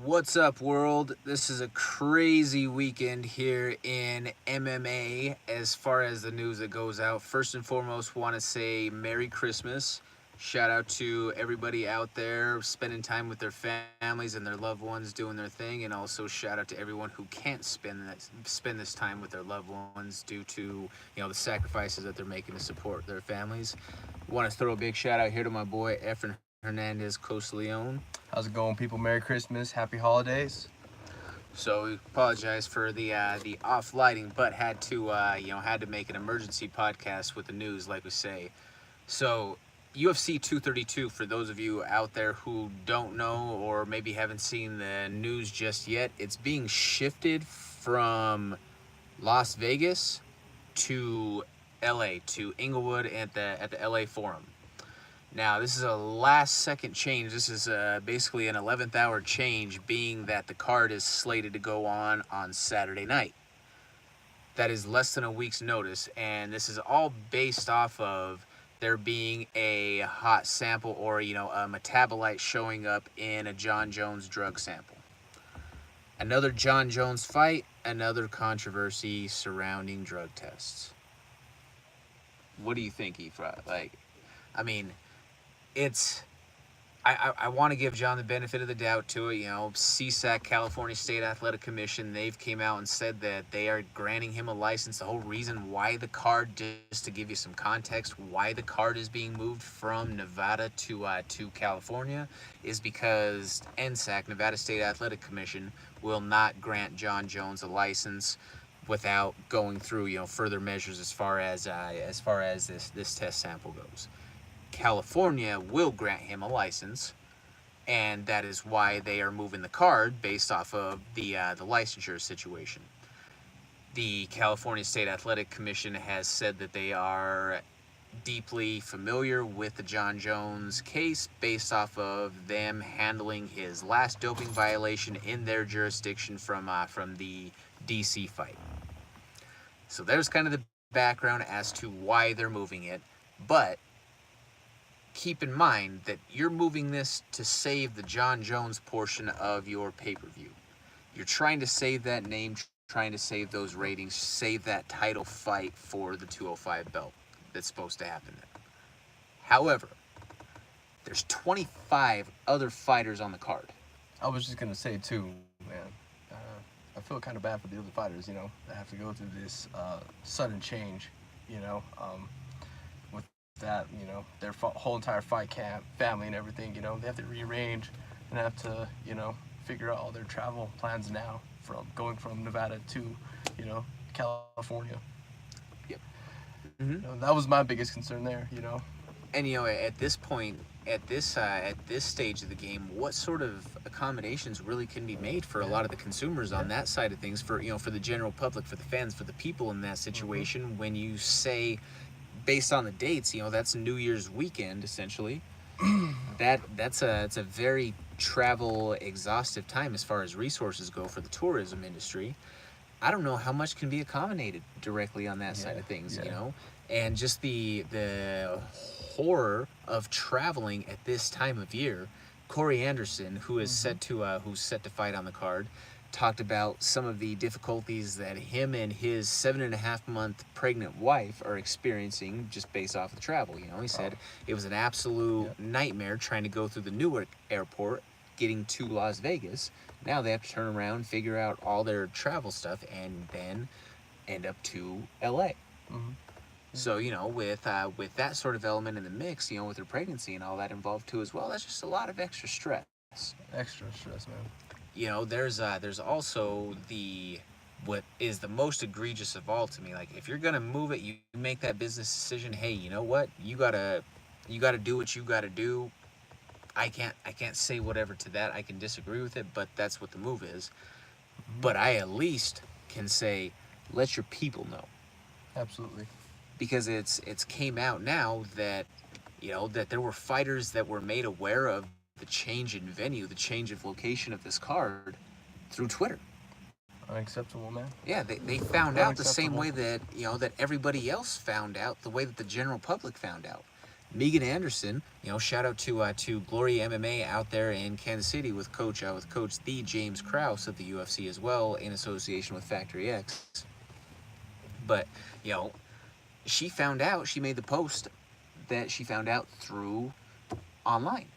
What's up, world? This is a crazy weekend here in MMA as far as the news that goes out. First and foremost, want to say Merry Christmas. Shout out to everybody out there spending time with their families and their loved ones doing their thing, and also shout out to everyone who can't spend this time with their loved ones due to the sacrifices that they're making to support their families. Want to throw a big shout out here to my boy Efren Hernandez Costa Leone. How's it going, people? Merry Christmas, Happy Holidays. So we apologize for the off lighting, but had to make an emergency podcast with the news, like we say. So UFC 232, for those of you out there who don't know or maybe haven't seen the news just yet, it's being shifted from Las Vegas to LA, to Inglewood at the LA Forum. Now, this is a last-second change. This is basically an 11th hour change, being that the card is slated to go on Saturday night. That is less than a week's notice, and this is all based off of there being a hot sample or, a metabolite showing up in a John Jones drug sample. Another John Jones fight, another controversy surrounding drug tests. What do you think, Ephra? It's I want to give John the benefit of the doubt to it. CSAC, California State Athletic Commission, they've came out and said that they are granting him a license. The whole reason why the card, just to give you some context, why the card is being moved from Nevada to California is because NSAC, Nevada State Athletic Commission, will not grant John Jones a license without going through further measures as far as this test sample goes. California will grant him a license, and that is why they are moving the card based off of the licensure situation. The California State Athletic Commission has said that they are deeply familiar with the John Jones case based off of them handling his last doping violation in their jurisdiction from the DC fight. So there's kind of the background as to why they're moving it, but keep in mind that you're moving this to save the John Jones portion of your pay-per-view. You're trying to save that name, trying to save those ratings, save that title fight for the 205 belt that's supposed to happen there. However, there's 25 other fighters on the card. I was just gonna say too, man. I feel kind of bad for the other fighters, that have to go through this sudden change, with that, their whole entire fight camp, family, and everything. They have to rearrange and have to, figure out all their travel plans now from going from Nevada to, California. Yep. That was my biggest concern there. And at this point, at this stage of the game, what sort of accommodations really can be made for a lot of the consumers on that side of things, for for the general public, for the fans, for the people in that situation? When you say, based on the dates, that's New Year's weekend essentially. It's a very travel exhaustive time as far as resources go for the tourism industry. I don't know how much can be accommodated directly on that side of things, and just the horror of traveling at this time of year. Corey Anderson, who is who's set to fight on the card, talked about some of the difficulties that him and his 7.5-month pregnant wife are experiencing just based off of the travel. He said it was an absolute nightmare trying to go through the Newark airport, getting to Las Vegas. Now they have to turn around, figure out all their travel stuff, and then end up to LA. So, with that sort of element in the mix, with her pregnancy and all that involved too as well, that's just a lot of extra stress. Extra stress, man. There's also what is the most egregious of all to me. Like, if you're gonna move it, you make that business decision. Hey, you know what? You gotta do what you gotta do. I can't say whatever to that. I can disagree with it, but that's what the move is. But I at least can say, let your people know. Absolutely. Because it's came out now that that there were fighters that were made aware of the change in venue, the change of location of this card through Twitter. Unacceptable, man. Yeah, they found out the same way that that everybody else found out, the way that the general public found out. Megan Anderson, shout out to Glory MMA out there in Kansas City with Coach the James Krause of the UFC as well, in association with Factory X. But you know, she found out. She made the post that she found out through online.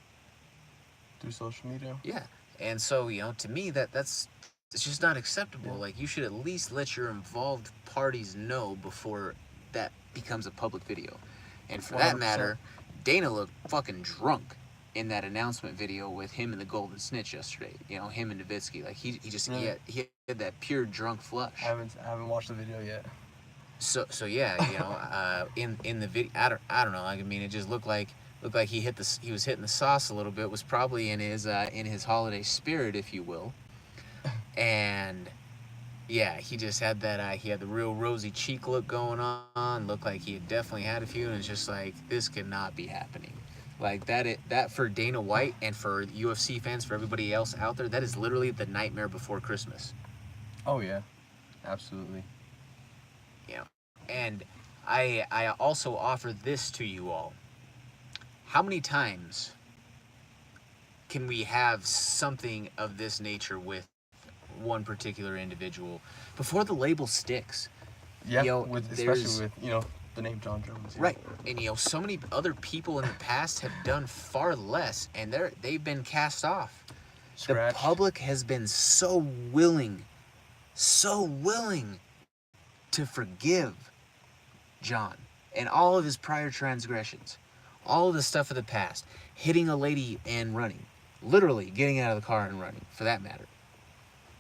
Through social media. Yeah, and so to me that's it's just not acceptable. Yeah. Like, you should at least let your involved parties know before that becomes a public video. And for that 100%. matter, Dana looked fucking drunk in that announcement video with him and the Golden Snitch yesterday. Him and Nowitzki. Like, he just Really? he had that pure drunk flush. I haven't watched the video yet. So yeah, in the video, I don't know. I mean, it just looked like he was hitting the sauce a little bit. Was probably in his holiday spirit, if you will. And yeah, he just had that. He had the real rosy cheek look going on. Looked like he had definitely had a few, and it's just like, this could not be happening. Like, that for Dana White and for UFC fans, for everybody else out there, that is literally the nightmare before Christmas. Oh yeah, absolutely. And I also offer this to you all. How many times can we have something of this nature with one particular individual before the label sticks? Yeah, especially with the name John Jones. Yeah. Right, and so many other people in the past have done far less, and they've been cast off. Scratched. The public has been so willing to forgive John and all of his prior transgressions, all of the stuff of the past, hitting a lady and running, literally getting out of the car and running, for that matter.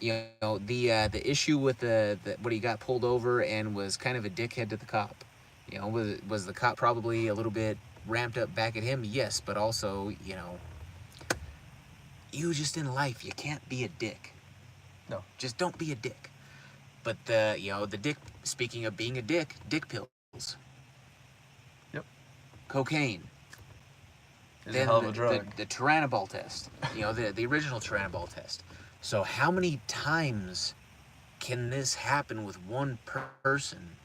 The issue with the what he got pulled over and was kind of a dickhead to the cop. Was the cop probably a little bit ramped up back at him? Yes, but also, you just in life, you can't be a dick. No. Just don't be a dick. But the dick, speaking of being a dick pills. Yep. Cocaine. It's a hell of a drug. The Tyrannobol test. The original Tyrannobol test. So how many times can this happen with one person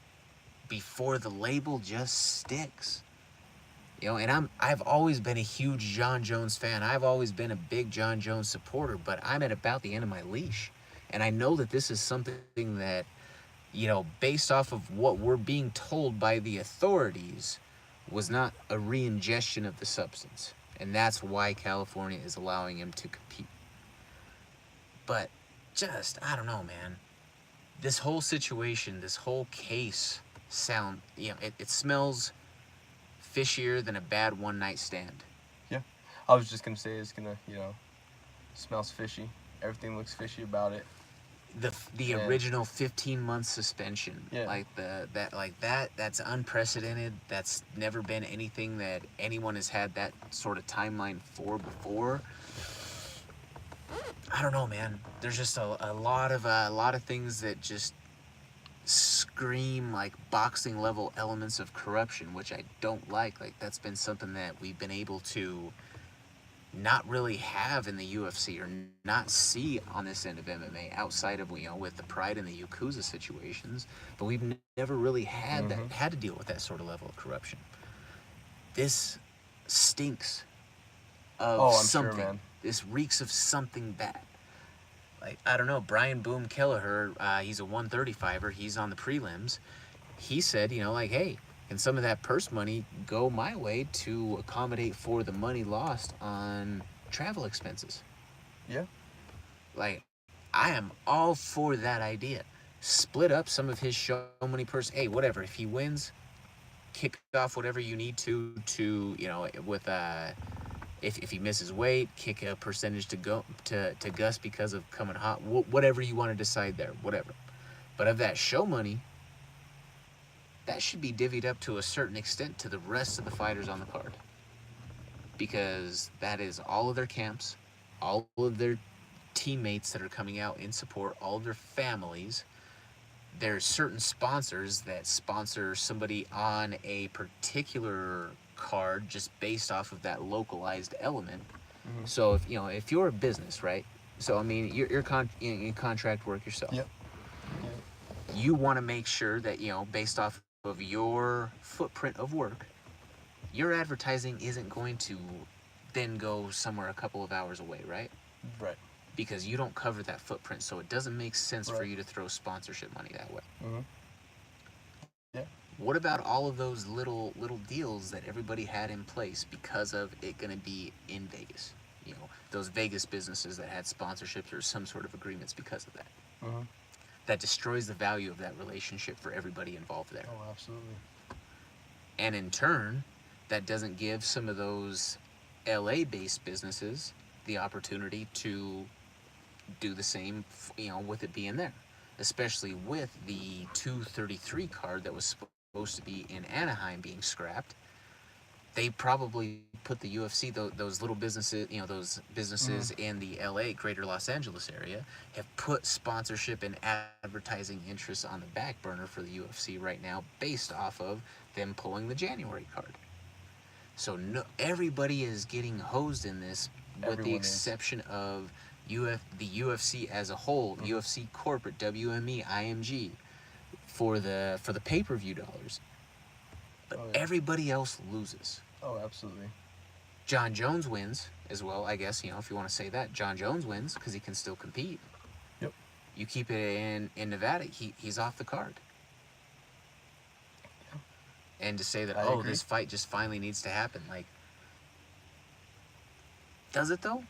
before the label just sticks? And I've always been a huge John Jones fan. I've always been a big John Jones supporter, but I'm at about the end of my leash. And I know that this is something that, based off of what we're being told by the authorities, was not a re-ingestion of the substance. And that's why California is allowing him to compete. But I don't know, man. This whole situation, this whole case it smells fishier than a bad one-night stand. Yeah. I was just going to say it's going to, smells fishy. Everything looks fishy about it. The original 15-month suspension, yeah. That's unprecedented. That's never been anything that anyone has had that sort of timeline for before. I don't know, man. There's just a lot of things that just scream like boxing level elements of corruption, which I don't like. Like, that's been something that we've been able to not really have in the UFC, or not see on this end of MMA, outside of with the Pride and the Yakuza situations. But we've never really had to deal with that sort of level of corruption. This stinks of something. Sure, man. This reeks of something bad. Like, I don't know, Brian Boom Kelleher, he's a 135er, he's on the prelims. He said, hey, can some of that purse money go my way to accommodate for the money lost on travel expenses? Yeah. Like, I am all for that idea. Split up some of his show money purse. Hey, whatever. If he wins, kick off whatever you need to with if he misses weight, kick a percentage to Gus because of coming hot. Whatever you want to decide there, whatever. But of that show money, that should be divvied up to a certain extent to the rest of the fighters on the card. Because that is all of their camps, all of their teammates that are coming out in support, all of their families. There's certain sponsors that sponsor somebody on a particular card just based off of that localized element. Mm-hmm. So if you're a business, right? So I mean, you're in contract work yourself. Yep. You want to make sure that based off of your footprint of work, your advertising isn't going to then go somewhere a couple of hours away, right? Right. Because you don't cover that footprint, so it doesn't make sense for Right. you to throw sponsorship money that way. Mhm. Yeah. What about all of those little deals that everybody had in place because of it going to be in Vegas? You know, those Vegas businesses that had sponsorships or some sort of agreements because of that. Mhm. That destroys the value of that relationship for everybody involved there. Oh, absolutely. And in turn, that doesn't give some of those LA based businesses the opportunity to do the same, you know, with it being there. Especially with the 233 card that was supposed to be in Anaheim being scrapped. They probably put the UFC, those little businesses, you know, those businesses Mhm. in the LA, greater Los Angeles area, have put sponsorship and advertising interests on the back burner for the UFC right now based off of them pulling the January card. So no, everybody is getting hosed in this, with the Everyone is. exception of the UFC as a whole, Mhm. UFC corporate, WME, IMG, for the pay per view dollars. But Oh yeah. everybody else loses. Oh, absolutely. John Jones wins as well, I guess, you know, if you want to say that. John Jones wins because he can still compete. Yep. You keep it in Nevada, he's off the card. And to say that, I oh, agree. this fight just finally needs to happen, like, does it though?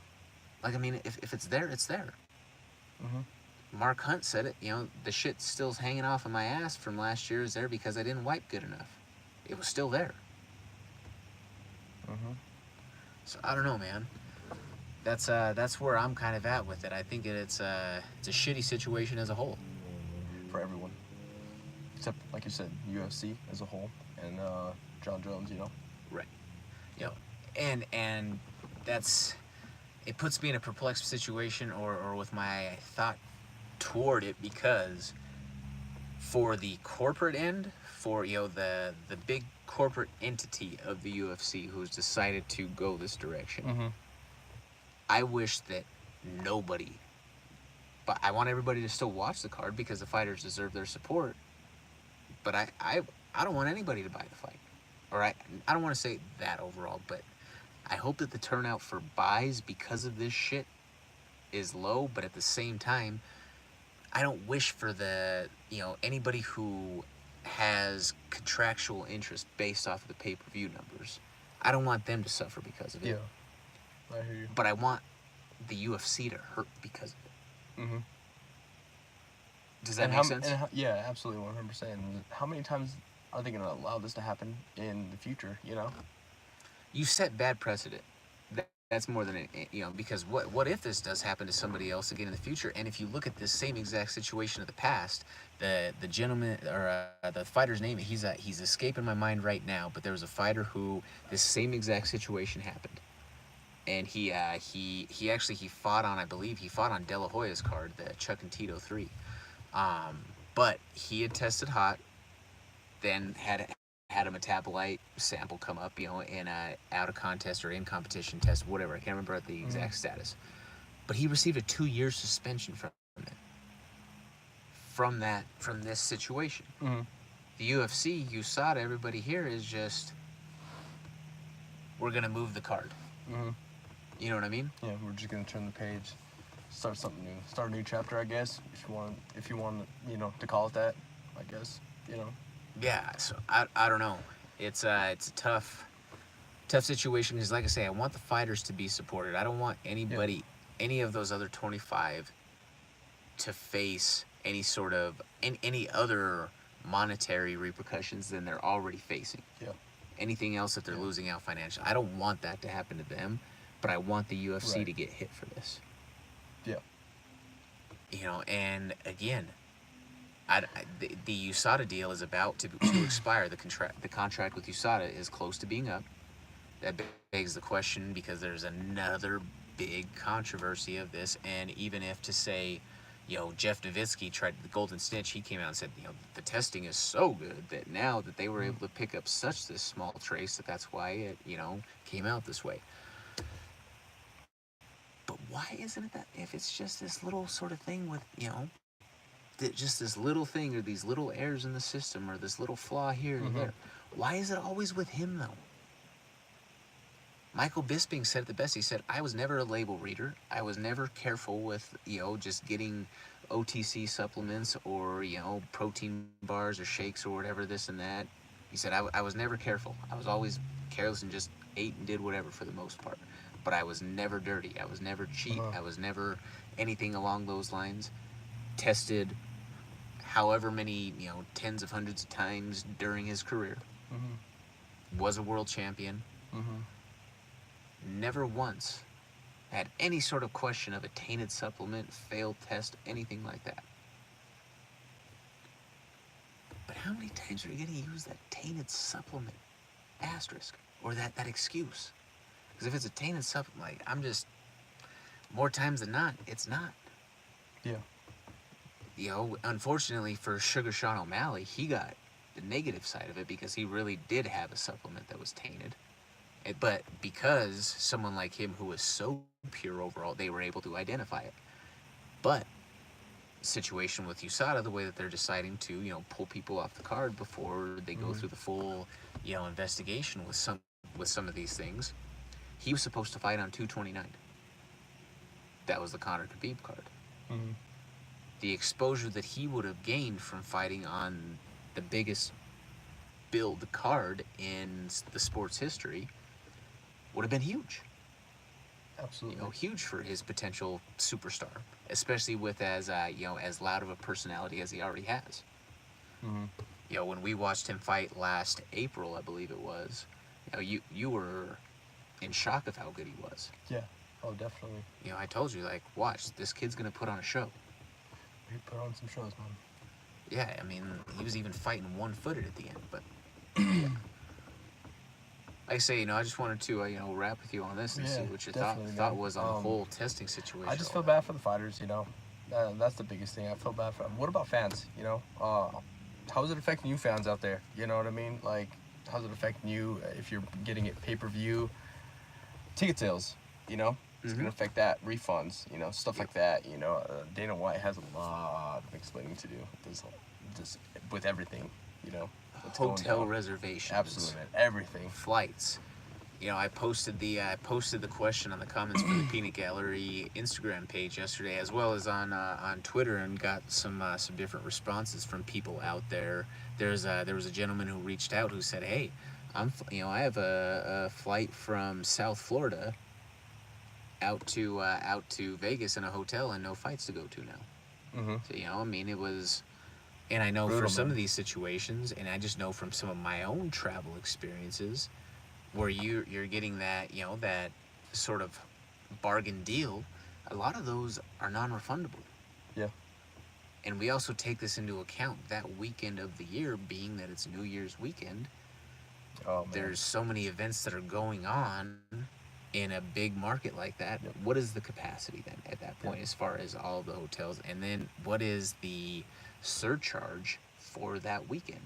Like, I mean, if it's there, it's there. Mhm. Mark Hunt said it, you know, the shit still's hanging off of my ass from last year is there because I didn't wipe good enough. It was still there. Mhm. So I don't know, man. That's where I'm kind of at with it. I think it's a shitty situation as a whole. For everyone, except like you said, UFC as a whole, and John Jones. You know. Right. You know, and that's it puts me in a perplexed situation or with my thought toward it because for the corporate end, for you know the big corporate entity of the UFC who's decided to go this direction, Mhm. I wish that nobody, but I want everybody to still watch the card because the fighters deserve their support. But I don't want anybody to buy the fight, or I don't want to say that overall, but I hope that the turnout for buys because of this shit is low. But at the same time, I don't wish for the you know anybody who has contractual interest based off of the pay per view numbers. I don't want them to suffer because of it, Yeah. I hear you. but I want the UFC to hurt because of it. Mhm. Does that make sense? Yeah, absolutely, 100%. How many times are they gonna allow this to happen in the future? You know. You set bad precedent. That's more than you know because what if this does happen to somebody else again in the future? And if you look at this same exact situation of the past, the gentleman or the fighter's name he's escaping my mind right now, but there was a fighter who this same exact situation happened, and he actually he fought on I believe he fought on De La Hoya's card, the Chuck and Tito 3, but he had tested hot, then had a metabolite sample come up, you know, in a out of contest or in competition test, whatever. I can't remember the Mhm. exact status, but he received a 2 year suspension from this situation. Mhm. The UFC, USADA, everybody here is just we're gonna move the card. Mhm. You know what I mean? Yeah, we're just gonna turn the page, start something new, start a new chapter, I guess. If you want, you know, to call it that, I guess, you know. Yeah. So I don't know. It's a tough situation because like I say, I want the fighters to be supported. I don't want Yeah. any of those other 25 to face any sort of any other monetary repercussions than they're already facing. Yeah. Anything else that they're Yeah. losing out financially. I don't want that to happen to them, but I want the UFC Right. to get hit for this. Yeah. You know, and again, the USADA deal is about to expire. The contract with USADA is close to being up. That begs the question because there's another big controversy of this, and even if to say, you know, Jeff Nowitzki tried the Golden Snitch, he came out and said, you know, the testing is so good that now that they were Mhm. able to pick up such this small trace that's why it, you know, came out this way. But why isn't it that if it's just this little sort of thing with, you know, just this little thing or these little errors in the system or this little flaw here or Mhm. there, why is it always with him though? Michael Bisping said it the best. He said, I was never a label reader. I was never careful with, just getting OTC supplements or, protein bars or shakes or whatever, this and that. He said, I was never careful. I was always careless and just ate and did whatever for the most part. But I was never dirty. I was never cheat. Uh-huh. I was never anything along those lines. Tested however many, tens of hundreds of times during his career. Was a world champion. Never once had any sort of question of a tainted supplement, failed test, anything like that. But how many times are you going to use that tainted supplement asterisk or that excuse? Because if it's a tainted supplement, like, I'm just, more times than not, it's not. Yeah. Unfortunately for Sugar Sean O'Malley, he got the negative side of it because he really did have a supplement that was tainted. But because someone like him who was so pure overall, they were able to identify it. But situation with USADA, the way that they're deciding to, pull people off the card before they go through the full, investigation with some of these things, he was supposed to fight on 229. That was the Conor Khabib card. The exposure that he would have gained from fighting on the biggest billed card in the sport's history would have been huge. Absolutely. Huge for his potential superstar, especially with as loud of a personality as he already has. When we watched him fight last April, I believe it was, you were in shock of how good he was. Yeah. Oh, definitely. I told you, like, watch, this kid's gonna put on a show. He put on some shows, man. Yeah, I mean, he was even fighting one-footed at the end, but yeah. Like I say, I just wanted to, wrap with you on this and see what your thought was on the whole testing situation. I just feel bad for the fighters, That's the biggest thing. I feel bad for them. What about fans, How's it affecting you fans out there? You know what I mean? Like, how's it affecting you if you're getting it pay-per-view? Ticket sales, It's going to affect that. Refunds, stuff like that, Dana White has a lot of explaining to do. Just with everything, Hotel reservations. Absolutely, everything. Flights. I posted the question on the comments for the Peanut Gallery Instagram page yesterday, as well as on Twitter, and got some different responses from people out there. There was a gentleman who reached out who said, "Hey, I have a flight from South Florida out to Vegas in a hotel and no fights to go to now." So it was. And I know brutal, for some of these situations, and I just know from some of my own travel experiences, where you're getting that, that sort of bargain deal, a lot of those are non-refundable. Yeah. And we also take this into account, that weekend of the year being that it's New Year's weekend. Oh, man. There's so many events that are going on in a big market like that. Yep. What is the capacity then at that point, as far as all the hotels? And then what is the surcharge for that weekend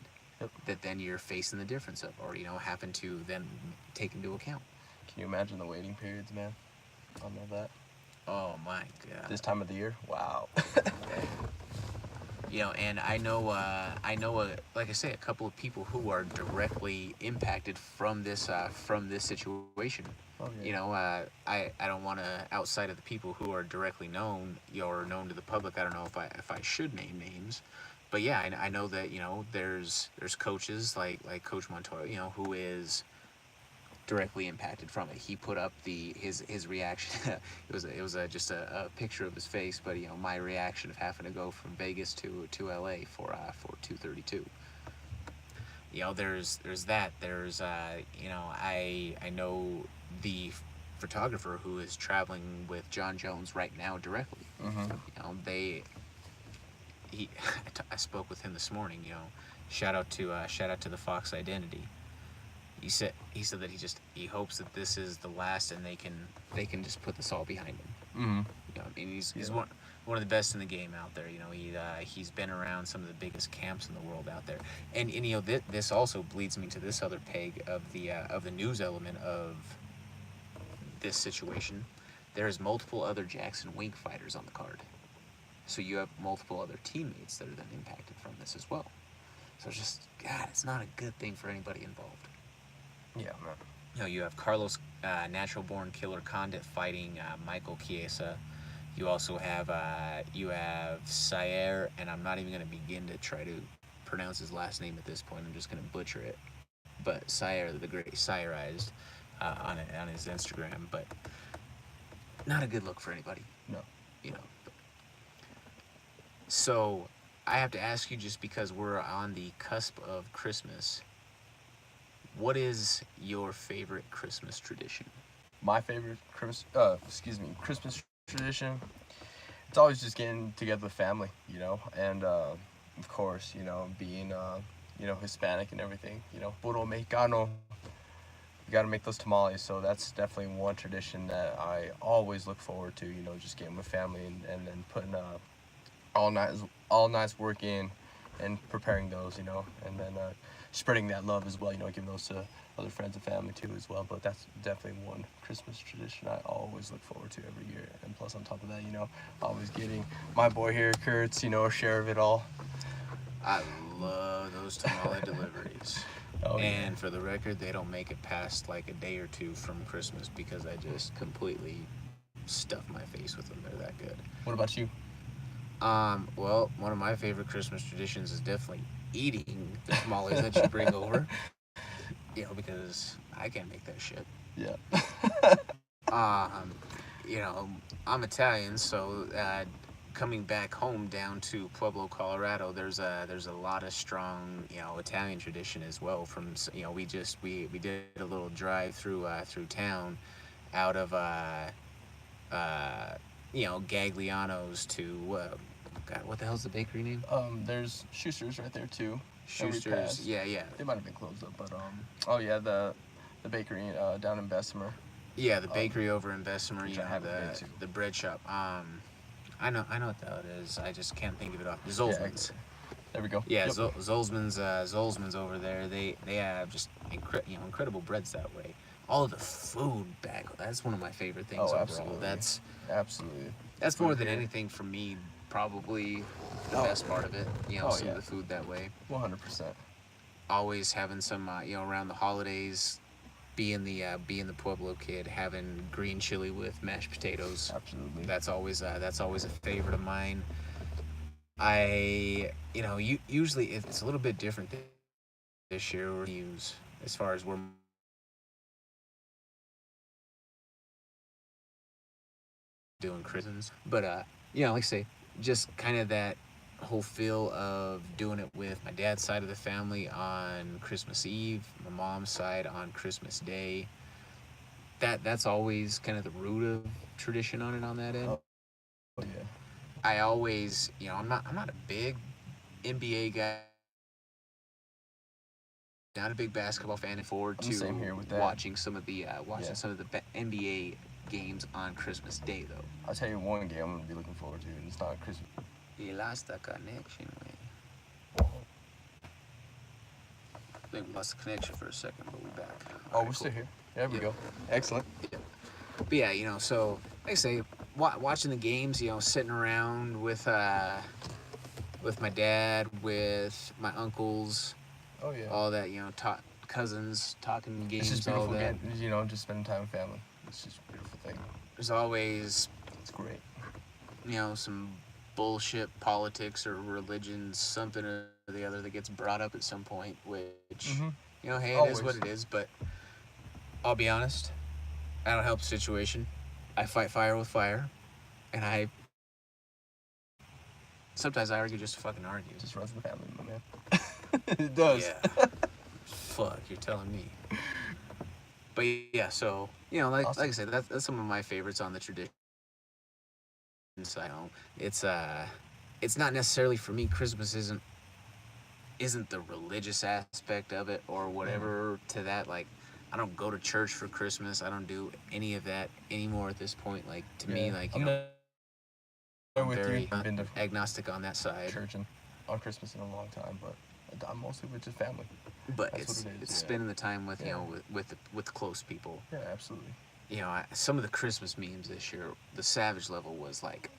that then you're facing the difference of, or happen to then take into account? Can you imagine the waiting periods, man, on all that? Oh my god, this time of the year, wow. And I know like I say, a couple of people who are directly impacted from this situation. Oh, yeah. I don't want to, outside of the people who are directly known, or known to the public, I don't know if I should name names, but yeah, I know that there's coaches like Coach Montoya, who is directly impacted from it. He put up his reaction. it was just a picture of his face, but my reaction of having to go from Vegas to LA for 232. There's that. There's I know the photographer who is traveling with John Jones right now directly. I spoke with him this morning. Shout out to the Fox Identity. He said that he hopes that this is the last, and they can just put this all behind him. He's one of the best in the game out there. He's been around some of the biggest camps in the world out there, and this also leads me to this other peg of the news element of this situation. There's multiple other Jackson Wink fighters on the card, so you have multiple other teammates that are then impacted from this as well. So it's just, God, it's not a good thing for anybody involved. Yeah, man. You have Carlos Natural Born Killer Condit fighting Michael Chiesa. You have Sayer, and I'm not even going to begin to try to pronounce his last name at this point. I'm just going to butcher it. But Sayer, the great Sayerized on his Instagram, but not a good look for anybody. No. You know. So I have to ask you, just because we're on the cusp of Christmas, what is your favorite Christmas tradition? My favorite Christmas tradition. It's always just getting together with family, and of course, being Hispanic and everything, puro mexicano. You got to make those tamales, so that's definitely one tradition that I always look forward to. Just getting with family and then putting all nights work in and preparing those, and then spreading that love as well. Giving those to other friends and family too as well. But that's definitely one Christmas tradition I always look forward to every year. And plus, on top of that, always getting my boy here, Kurt's, a share of it all. I love those tamale deliveries. Oh, and yeah. for the record, they don't make it past like a day or two from Christmas because I just completely stuff my face with them. They're that good. What about you? Well, one of my favorite Christmas traditions is definitely eating the tamales that you bring over. Because I can't make that shit. Yeah. Um, I'm Italian, so coming back home down to Pueblo, Colorado, there's a lot of strong Italian tradition as well. From we did a little drive through town, out of Gagliano's to God, what the hell's the bakery name? There's Schuster's right there too. Schuster's, yeah. They might have been closed up, but oh yeah, the bakery down in Bessemer. Yeah, the bakery over in Bessemer, the bread shop. I know what the hell it is. I just can't think of it off. Zolzman's. Yeah, there we go. Yeah, Yep. Zolzman's over there. They have just incredible breads that way. All of the food back. That's one of my favorite things overall. Absolutely. That's That's more than anything for me. Probably the best part of it. Some of the food that way. 100%. Always having some around the holidays. Being the Pueblo kid, having green chili with mashed potatoes. Absolutely. That's always a favorite of mine. Usually it's a little bit different this year. As far as we're doing Christmas, but like I say, just kind of that whole feel of doing it with my dad's side of the family on Christmas Eve, my mom's side on Christmas Day. That's always kind of the root of tradition on that end. Oh yeah. I always, I'm not a big NBA guy. Not a big basketball fan. And forward to same here with that. watching some of the NBA games on Christmas Day though. I'll tell you one game I'm gonna be looking forward to, and it's not Christmas. You lost the connection, man. I think we lost the connection for a second, but we're back. Oh, we're still here. There we go. Excellent. Yeah. But yeah, so like I say, watching the games, sitting around with my dad, with my uncles, Oh yeah. all that, cousins, talking games, It's just all beautiful that. getting, just spending time with family. It's just a beautiful thing. There's always, It's great. some bullshit politics or religion, something or the other that gets brought up at some point, which, hey, it Always. is what it is, but I'll be honest, I don't help the situation. I fight fire with fire, and sometimes I argue just to fucking argue. It just runs in the family, my man. It does. Yeah. Fuck, you're telling me. But yeah, so, like I said, that's some of my favorites on the tradition side. It's not necessarily for me. Christmas isn't the religious aspect of it or whatever to that. Like, I don't go to church for Christmas. I don't do any of that anymore at this point. Like, to me, like, I'm very agnostic on that side. Church and on Christmas in a long time, but I'm mostly with just family. But That's what it is, it's spending the time with with close people. Yeah, absolutely. Some of the Christmas memes this year, the savage level was like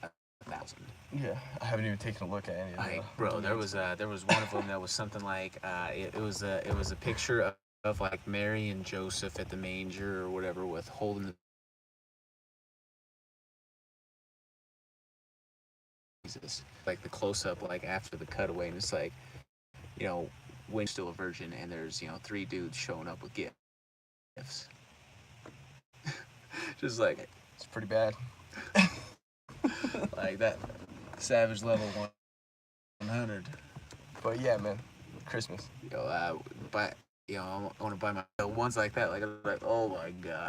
1,000. Yeah, I haven't even taken a look at any of them. Bro, there was one of them that was something like it was a picture of like Mary and Joseph at the manger or whatever, with holding the Jesus, like the close up, like after the cutaway, and it's like, you know, when still a virgin, and there's, you know, 3 dudes showing up with gifts, just like It's pretty bad. like that, savage level 100. But yeah, man, Christmas. But you know, I want to buy my ones like that. Like I'm like, oh my god.